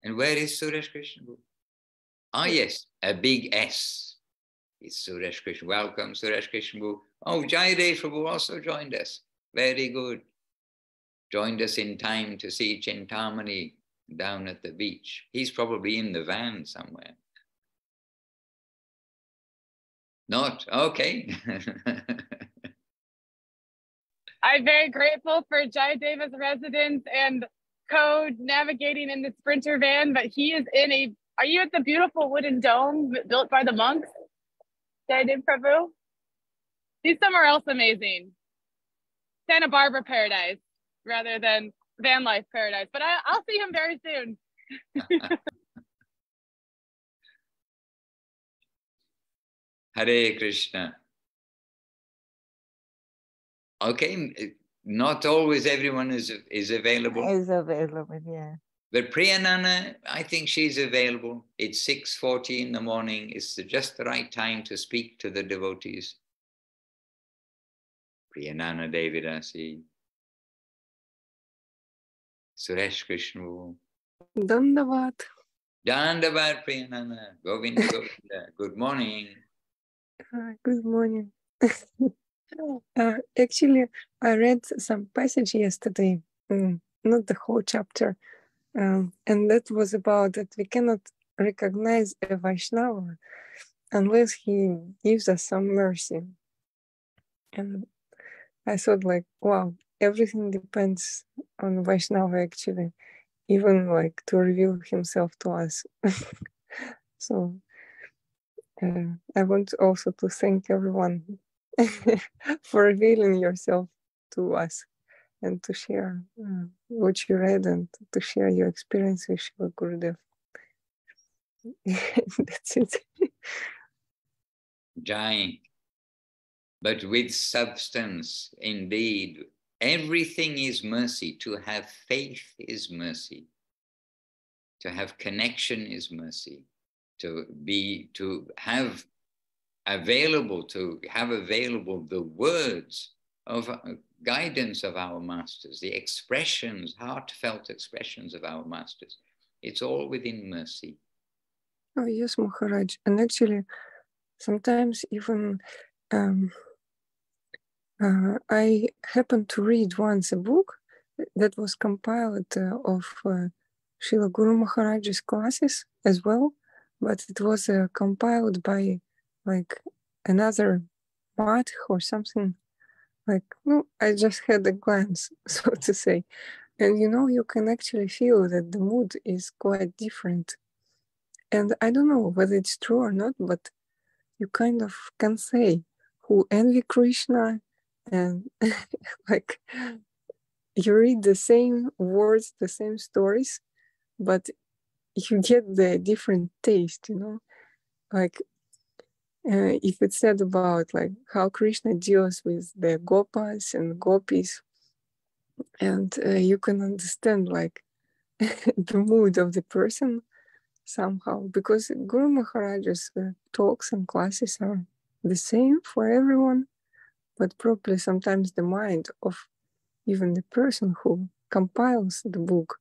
And where is Suresh Krishna Prabhu? Ah, yes, a big S. It's Suresh Krishna. Welcome, Suresh Krishna Prabhu. Oh, Jayadev Prabhu also joined us. Very good. Joined us in time to see Chintamani down at the beach. He's probably in the van somewhere. Not? Okay. I'm very grateful for Jayadeva's residence and code navigating in the Sprinter van, but he is in a, are you at the beautiful wooden dome built by the monks? Jayadev Prabhu? He's somewhere else amazing. Santa Barbara paradise rather than van life paradise, but I'll see him very soon. Hare Krishna. Okay, not always everyone is available. Is available, yeah. But Priyanana, I think she's available. It's 6:40 in the morning. It's just the right time to speak to the devotees. Priyanana Devidasi. Suresh Krishna. Dandavat. Dandavat Priyanana. Govinda Govinda. Good morning. Good morning. Actually, I read some passage yesterday, not the whole chapter, and that was about that we cannot recognize a Vaishnava unless he gives us some mercy. And I thought, like, wow, everything depends on Vaishnava actually, even like to reveal himself to us. So I want also to thank everyone for revealing yourself to us and to share what you read and to share your experience with Shiva Gurudev. That's it. Jai. But with substance, indeed, everything is mercy. To have faith is mercy. To have connection is mercy. To have available the words of guidance of our masters, the expressions, heartfelt expressions of our masters. It's all within mercy. Oh, yes, Maharaj. And actually, sometimes even I happened to read once a book that was compiled of Srila Guru Maharaj's classes as well, but it was compiled by like another math or something. Like, no, I just had a glance, so to say. And you know, you can actually feel that the mood is quite different. And I don't know whether it's true or not, but you kind of can say who envy Krishna, and like you read the same words, the same stories, but you get the different taste, you know, like if it's said about like how Krishna deals with the gopas and gopis, and you can understand like the mood of the person somehow, because Guru Maharaj's talks and classes are the same for everyone, but probably sometimes the mind of even the person who compiles the book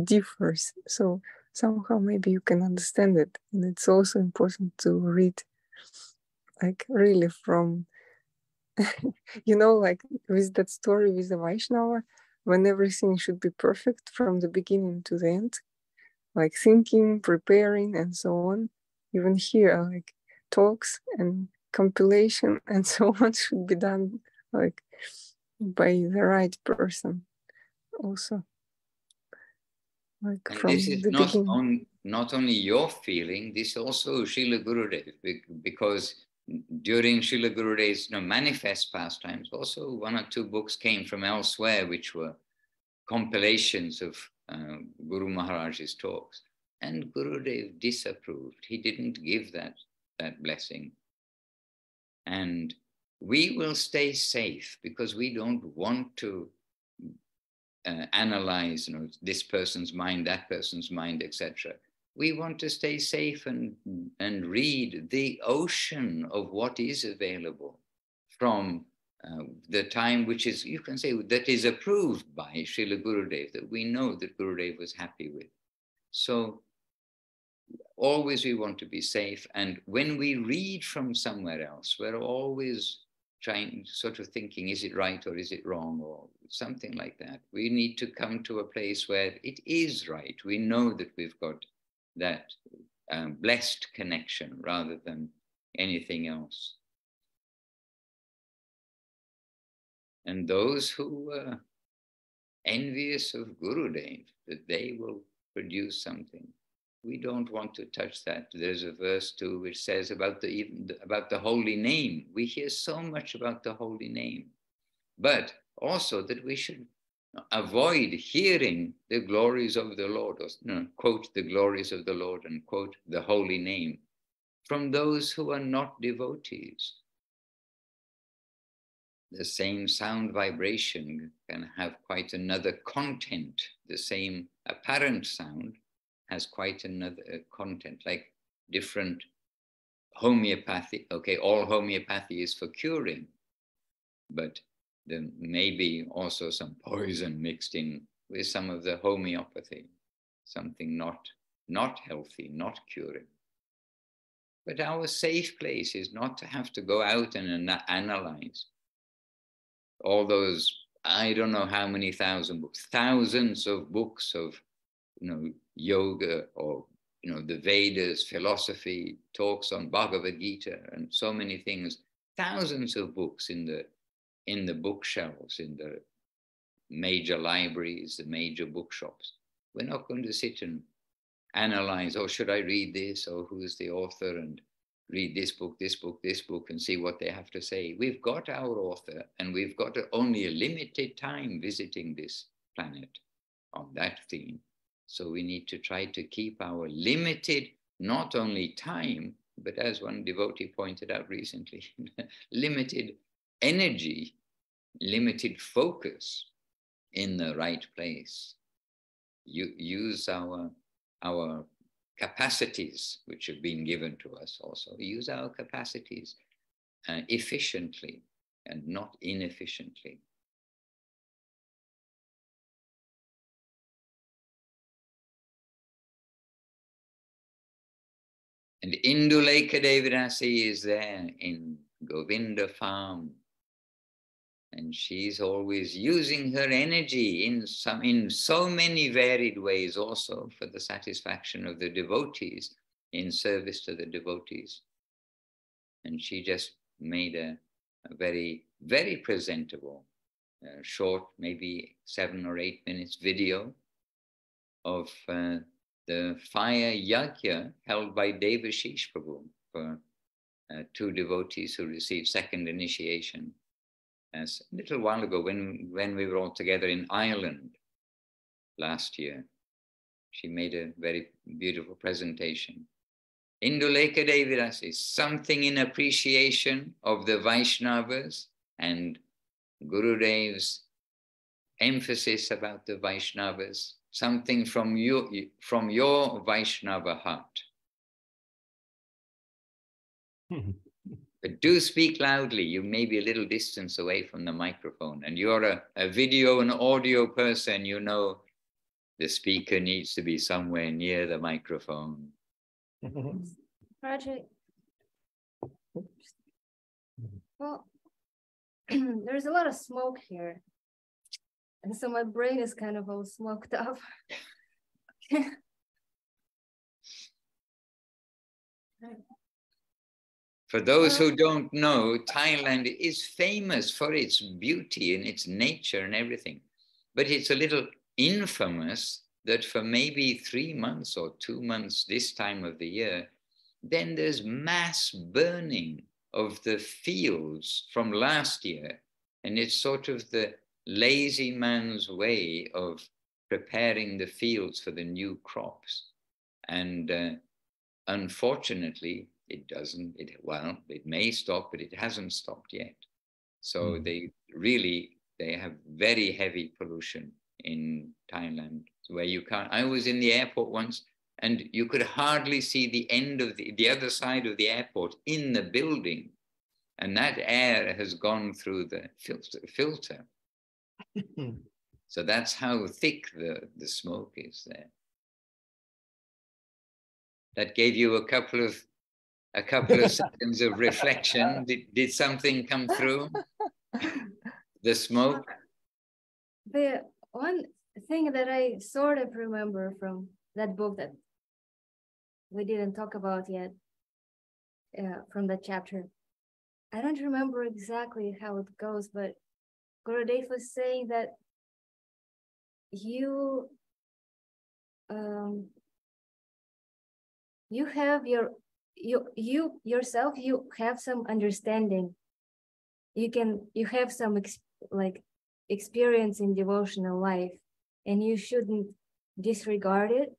differs. So somehow maybe you can understand it. And it's also important to read like really from, you know, like with that story with the Vaishnava, when everything should be perfect from the beginning to the end, like thinking, preparing, and so on. Even here, like talks and compilation and so on should be done like by the right person also. Like and from this is the beginning. not only your feeling, this also Srila Gurudev, because during Srila Gurudev's manifest pastimes, also 1 or 2 books came from elsewhere, which were compilations of Guru Maharaj's talks. And Gurudev disapproved. He didn't give that blessing. And we will stay safe because we don't want to analyze, this person's mind, that person's mind, etc. We want to stay safe and read the ocean of what is available from the time which is, you can say, that is approved by Srila Gurudev, that we know that Gurudev was happy with. So always we want to be safe. And when we read from somewhere else, we're always sort of thinking, is it right or is it wrong or something like that. We need to come to a place where it is right. We know that we've got that blessed connection rather than anything else. And those who are envious of Gurudev, that they will produce something, we don't want to touch that. There's a verse too which says about the holy name. We hear so much about the holy name, but also that we should avoid hearing the glories of the Lord, or quote the glories of the Lord and quote the holy name from those who are not devotees. The same sound vibration can have quite another content. The same apparent sound has quite another content, like different homeopathy. Okay, all homeopathy is for curing, but there may be also some poison mixed in with some of the homeopathy, something not healthy, not curing. But our safe place is not to have to go out and analyze all those, I don't know how many thousands of books of, yoga or, the Vedas, philosophy, talks on Bhagavad Gita and so many things, thousands of books in the bookshelves, in the major libraries, the major bookshops. We're not going to sit and analyze, should I read this, or who's the author, and read this book, and see what they have to say. We've got our author, and we've got only a limited time visiting this planet on that theme. So we need to try to keep our limited, not only time, but as one devotee pointed out recently, limited energy, limited focus in the right place. Use our capacities which have been given to us also. Use our capacities efficiently and not inefficiently. And Indulekha Devidasi is there in Govinda farm. And she's always using her energy in so many varied ways also for the satisfaction of the devotees, in service to the devotees. And she just made a very, very presentable, short, maybe 7 or 8 minutes video of the fire yajna held by Devashish Prabhu for 2 devotees who received second initiation. As a little while ago, when we were all together in Ireland last year, she made a very beautiful presentation. Indulekha Devidasi, something in appreciation of the Vaishnavas and Gurudev's emphasis about the Vaishnavas, something from your Vaishnava heart. But do speak loudly. You may be a little distance away from the microphone, and you're a video and audio person. You know the speaker needs to be somewhere near the microphone. Roger. Well, there's a lot of smoke here, and so my brain is kind of all smoked up. For those who don't know, Thailand is famous for its beauty and its nature and everything. But it's a little infamous that for maybe 3 months or 2 months this time of the year, then there's mass burning of the fields from last year. And it's sort of the lazy man's way of preparing the fields for the new crops. And unfortunately, it doesn't, it may stop, but it hasn't stopped yet. So they have very heavy pollution in Thailand, where you can't. I was in the airport once, and you could hardly see the end of the other side of the airport in the building. And that air has gone through the filter. So that's how thick the smoke is there. That gave you a couple of seconds of reflection. Did something come through? The smoke? The one thing that I sort of remember from that book that we didn't talk about yet, from that chapter, I don't remember exactly how it goes, but Gurudev was saying that you have yourself, you have some understanding. You have some experience in devotional life, and you shouldn't disregard it.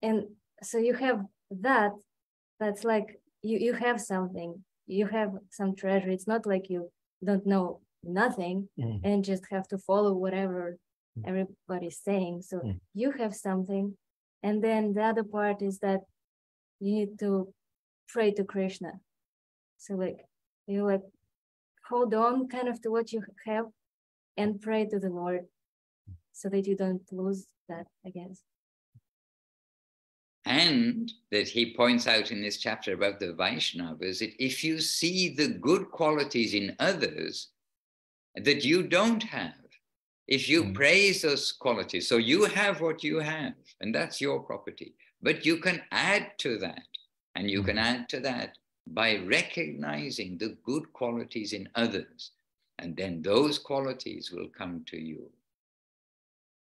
And so you have that's like you have something, you have some treasure. It's not like you don't know nothing and just have to follow whatever everybody's saying. So you have something. And then the other part is that you need to pray to Krishna. So you hold on kind of to what you have and pray to the Lord so that you don't lose that, I guess. And that he points out in this chapter about the Vaishnavas, that if you see the good qualities in others that you don't have, if you praise those qualities, so you have what you have, and that's your property, but you can add to that, and you can add to that by recognizing the good qualities in others, and then those qualities will come to you.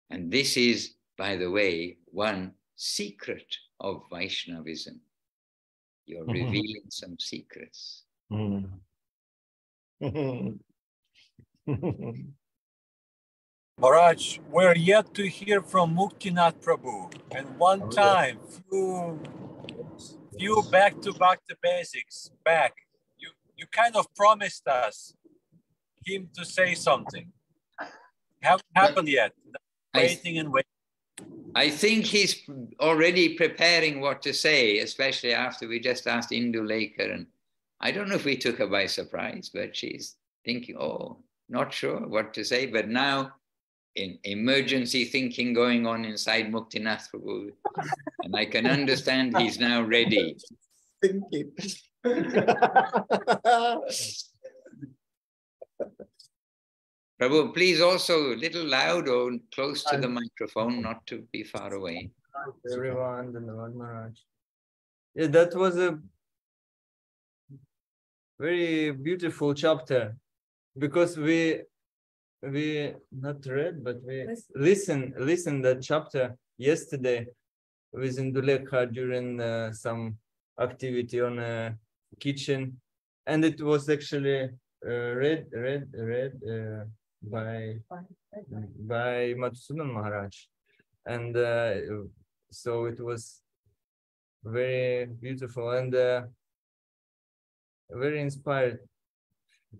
And this is, by the way, one secret of Vaishnavism. You're revealing some secrets. Maharaj, we're yet to hear from Muktinath Prabhu. And one time, few back to basics, you kind of promised us him to say something. Haven't happened yet. Waiting and waiting. I think he's already preparing what to say, especially after we just asked Indulekha. And I don't know if we took her by surprise, but she's thinking, oh, not sure what to say. But now, in emergency thinking going on inside Muktinath Prabhu, and I can understand he's now ready. Thinking. Prabhu, please also a little loud or close to the microphone, not to be far away. Everyone, Dhanyavad Maharaj. Yeah, that was a very beautiful chapter because we not read, but we listened that chapter yesterday with Indulekha during some activity on a kitchen, and it was actually read by Madhusudan Maharaj, and so it was very beautiful and very inspired.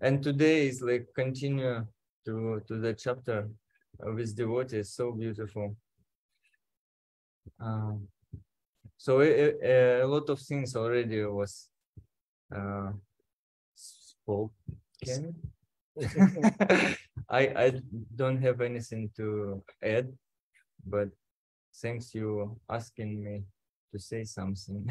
And today is like continue to the chapter with devotees, so beautiful. So a lot of things already was spoken. I don't have anything to add, but thanks you asking me to say something.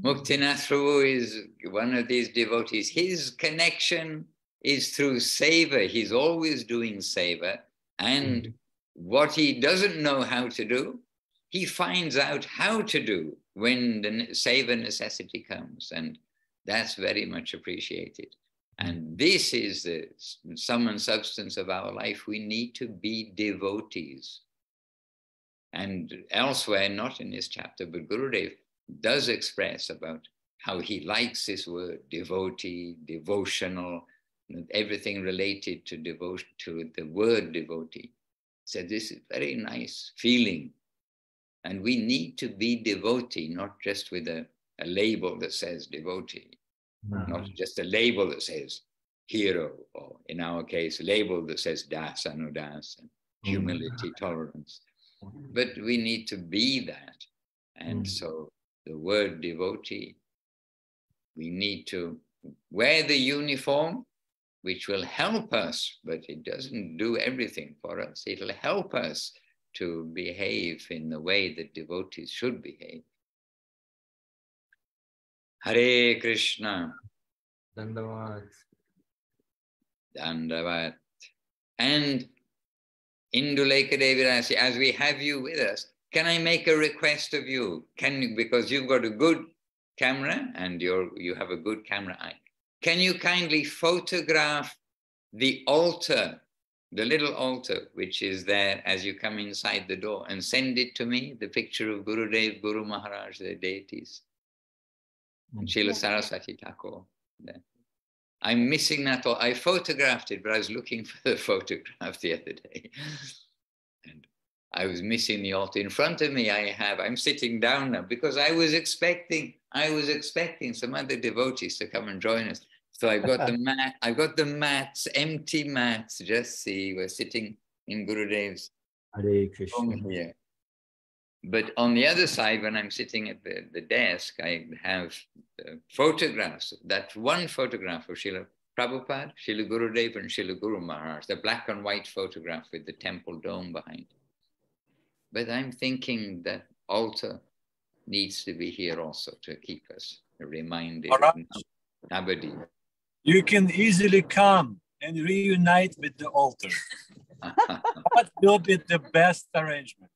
Muktinath Prabhu is one of these devotees. His connection is through seva. He's always doing seva. And what he doesn't know how to do, he finds out how to do when the seva necessity comes. And that's very much appreciated. And this is the sum and substance of our life. We need to be devotees. And elsewhere, not in this chapter, but Gurudev does express about how he likes this word, devotee, devotional, everything related to devotion, to the word devotee. So this is very nice feeling. And we need to be devotee, not just with a label that says devotee. Not just a label that says hero, or in our case, a label that says das, anudas, and humility, tolerance. But we need to be that. And so the word devotee, we need to wear the uniform, which will help us, but it doesn't do everything for us. It'll help us to behave in the way that devotees should behave. Hare Krishna. Dandavad. Dandavad. And Indulekha Devirasi, as we have you with us, can I make a request of you? Can you, because you've got a good camera and you have a good camera eye. Can you kindly photograph the altar, the little altar, which is there as you come inside the door, and send it to me, the picture of Gurudev, Guru Maharaj, the deities, and Srila Saraswati Thakur. There. I'm missing that. I photographed it, but I was looking for the photograph the other day. And I was missing the altar. In front of me, I'm sitting down now because I was expecting some other devotees to come and join us. So I've got the mats, empty mats. Just see, we're sitting in Gurudev's home here. But on the other side, when I'm sitting at the desk, I have photographs. That one photograph of Srila Prabhupada, Srila Gurudev, and Srila Guru Maharaj, the black and white photograph with the temple dome behind. But I'm thinking that altar needs to be here also to keep us reminded of Navadip. You can easily come and reunite with the altar. What will be the best arrangement?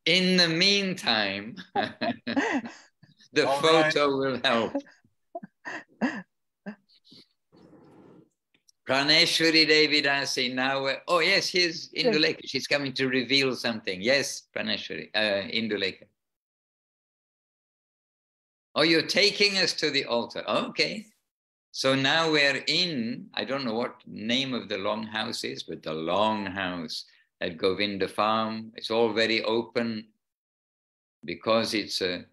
In the meantime, the photo will help. Praneshwari Devi Dasi now. Oh yes, here's Indulekha. She's coming to reveal something. Yes, Praneshwari, Indulekha. Oh, you're taking us to the altar. Okay. So now we're in, I don't know what name of the long house is, but the long house at Govinda Farm. It's all very open because it's a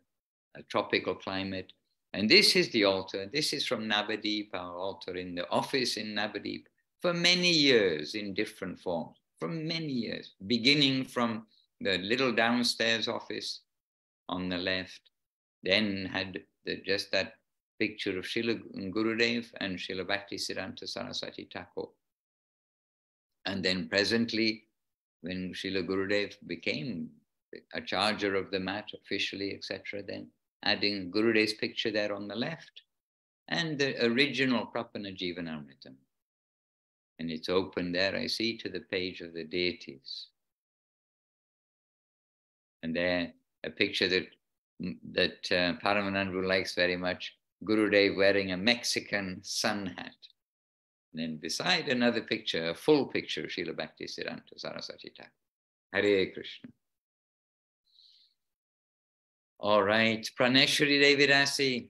tropical climate. And this is the altar. This is from Navadip, our altar in the office in Navadip, for many years in different forms. for many years, beginning from the little downstairs office on the left, then had just that picture of Srila Gurudev and Srila Bhaktisiddhanta Saraswati Thakur. And then presently, when Srila Gurudev became a charger of the mat officially, etc., then adding Gurudev's picture there on the left and the original Prapana Jivanamritam. And it's open there, I see, to the page of the deities. And there, a picture that Paramanandu likes very much, Gurudev wearing a Mexican sun hat. And then beside another picture, a full picture of Srila Bhaktisiddhanta Saraswati Thakur. Hare Krishna. All right, Praneshwari Devidasi,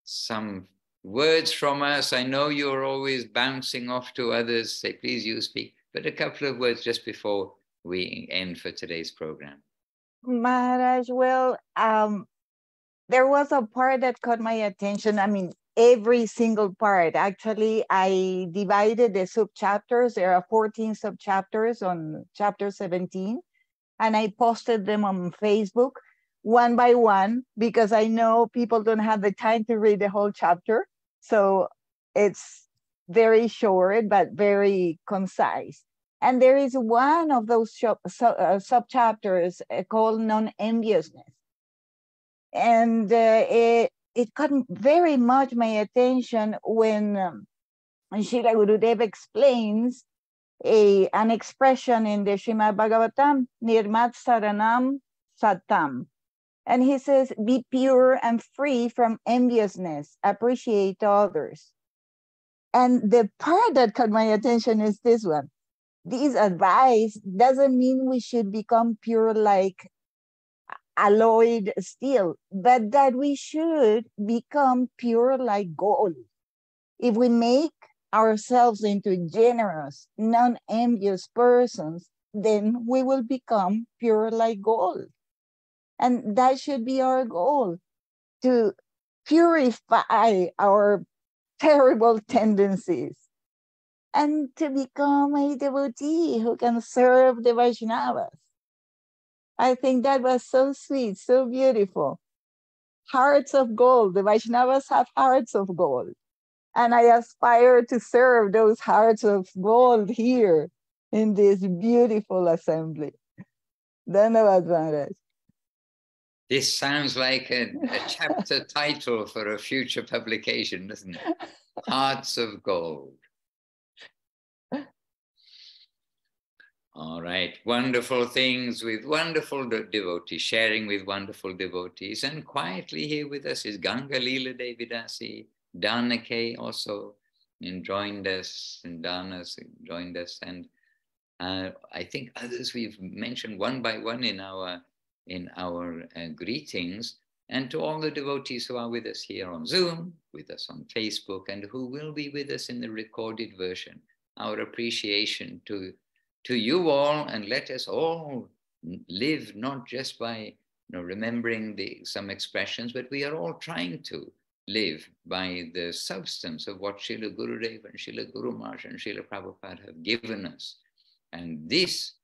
some words from us. I know you're always bouncing off to others. Say, please, you speak. But a couple of words just before we end for today's program. Maharaj, well, there was a part that caught my attention. I mean, every single part. Actually, I divided the sub-chapters. There are 14 sub-chapters on chapter 17. And I posted them on Facebook one by one, because I know people don't have the time to read the whole chapter. So it's very short, but very concise. And there is one of those sub-chapters called non-enviousness. And it caught very much my attention when Srila Gurudev explains an expression in the Srimad Bhagavatam, Nirmat Saranam Satam. And he says, be pure and free from enviousness, appreciate others. And the part that caught my attention is this one. This advice doesn't mean we should become pure like alloyed steel, but that we should become pure like gold. If we make ourselves into generous, non-envious persons, then we will become pure like gold. And that should be our goal, to purify our terrible tendencies and to become a devotee who can serve the Vaishnavas. I think that was so sweet, so beautiful. Hearts of gold. The Vaishnavas have hearts of gold. And I aspire to serve those hearts of gold here in this beautiful assembly. Dhanavad Maharaj. This sounds like a chapter title for a future publication, doesn't it? Hearts of Gold. All right, wonderful things with wonderful devotees, sharing with wonderful devotees. And quietly here with us is Ganga Leela Devidasi, Danake also joined us, and Danas joined us. And I think others we've mentioned one by one in our greetings, and to all the devotees who are with us here on Zoom, with us on Facebook, and who will be with us in the recorded version. Our appreciation to you all, and let us all live not just by remembering some expressions, but we are all trying to live by the substance of what Srila Gurudev and Srila Guru Maharaj and Srila Prabhupada have given us. And this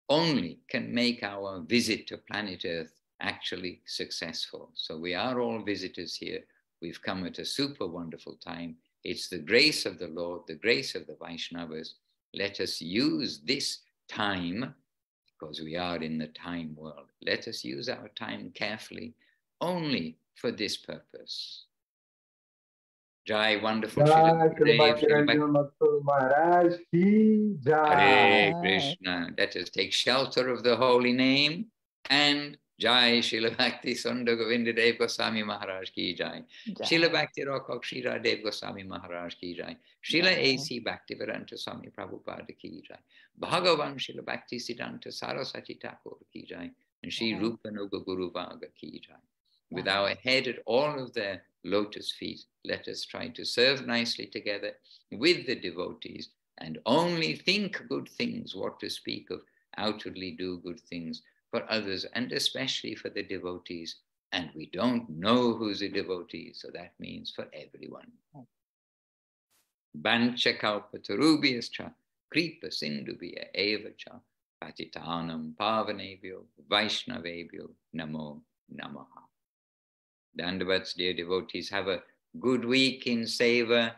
only can make our visit to planet Earth actually successful. So we are all visitors here. We've come at a super wonderful time. It's the grace of the Lord, the grace of the Vaishnavas. Let us use this time, because we are in the time world. Let us use our time carefully, only for this purpose. Jai, wonderful Srila Maharaj ki Jai. Hare Krishna. Let us take shelter of the holy name, and Jai Srila Bhakti Sunda Govinda Dev Goswami Maharaj ki Jai. Srila Bhakti Rakok Srila Dev Goswami Maharaj ki Jai. Srila A.C. Bhaktivedanta Swami Prabhupada ki Jai. Bhagavan Srila Bhakti Siddhanta Saraswati Thakur ki Jai. And Sri Rupa Nuga Guru Vaga ki Jai. With our head at all of their lotus feet, let us try to serve nicely together with the devotees, and only think good things, what to speak of, outwardly do good things for others, and especially for the devotees. And we don't know who's a devotee, so that means for everyone. Bancha kalpatarubhyascha, kripa sindubhya evacha, Patitanam Pavanebhyo Vaishnavebhyo Namo Namaha. Dandavats, dear devotees, have a good week in Seva.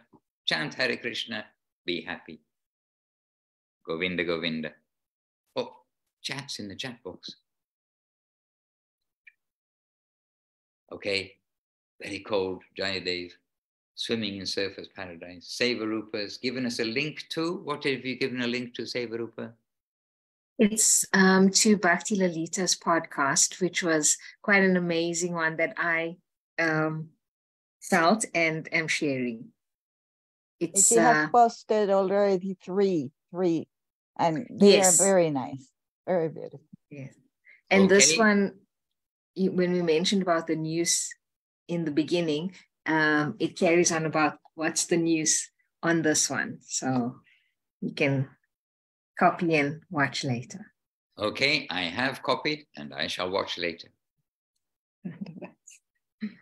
Chant Hare Krishna, be happy. Govinda, Govinda. Oh, chats in the chat box. Okay, very cold, Jayadev. Swimming in Surfer's Paradise. Seva has given us a link to. What have you given a link to, Seva? It's to Bhakti Lalita's podcast, which was quite an amazing one that I felt and am sharing. She has posted already three, and they are very nice, very beautiful. Yes, and this one, when we mentioned about the news in the beginning, it carries on about what's the news on this one, so you can copy and watch later. Okay, I have copied and I shall watch later.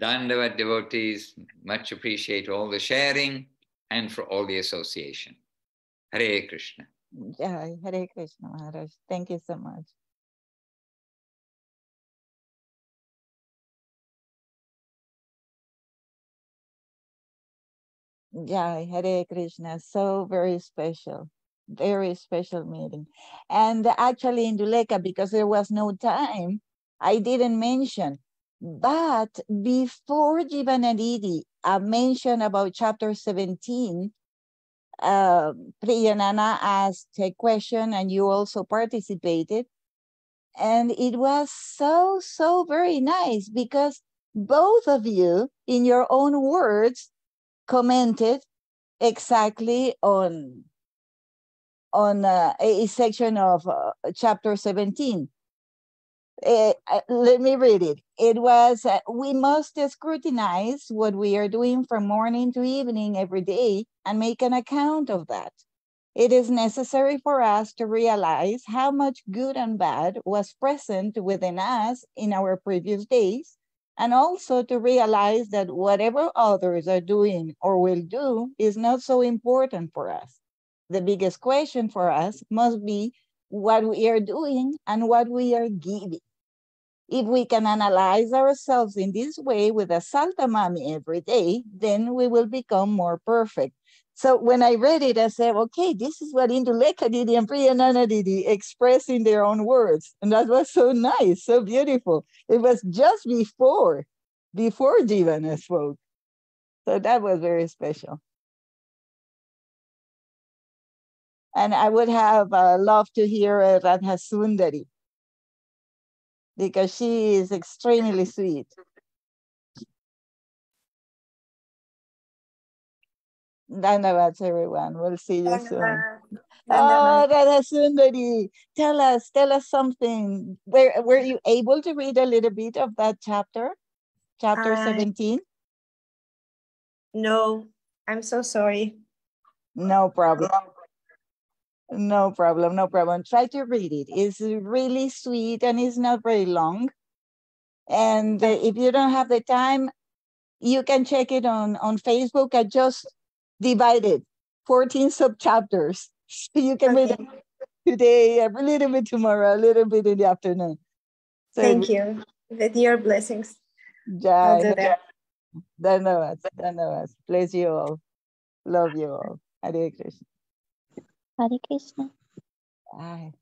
Dandavat devotees, much appreciate all the sharing and for all the association. Hare Krishna. Yeah, Hare Krishna, Maharaj. Thank you so much. Yeah, Hare Krishna. So very special meeting. And actually in Duleka, because there was no time, I didn't mention. But before Jivanadidi, I mentioned about chapter 17. Priyanana asked a question and you also participated. And it was so very nice because both of you, in your own words, commented exactly on a section of chapter 17. Let me read it. It was, we must scrutinize what we are doing from morning to evening every day and make an account of that. It is necessary for us to realize how much good and bad was present within us in our previous days, and also to realize that whatever others are doing or will do is not so important for us. The biggest question for us must be what we are doing and what we are giving. If we can analyze ourselves in this way with a Salta Mami every day, then we will become more perfect. So when I read it, I said, okay, this is what Indulekha Didi and Priyanana Didi express in their own words. And that was so nice, so beautiful. It was just before Jivana spoke. So that was very special. And I would have loved to hear Radha Sundari, because she is extremely sweet. Dhanavats, everyone. We'll see you soon. Oh, Radha Sundari, tell us something. Were you able to read a little bit of that chapter 17? No, I'm so sorry. No problem. No problem. Try to read it. It's really sweet and it's not very long. And if you don't have the time, you can check it on Facebook. I just divided 14 sub-chapters. So you can read it today, a little bit tomorrow, a little bit in the afternoon. So thank you. With your blessings. I'll do that. Dhanavats. Bless you all. Love you all. Hare Krishna. Hare Krishna. Bye.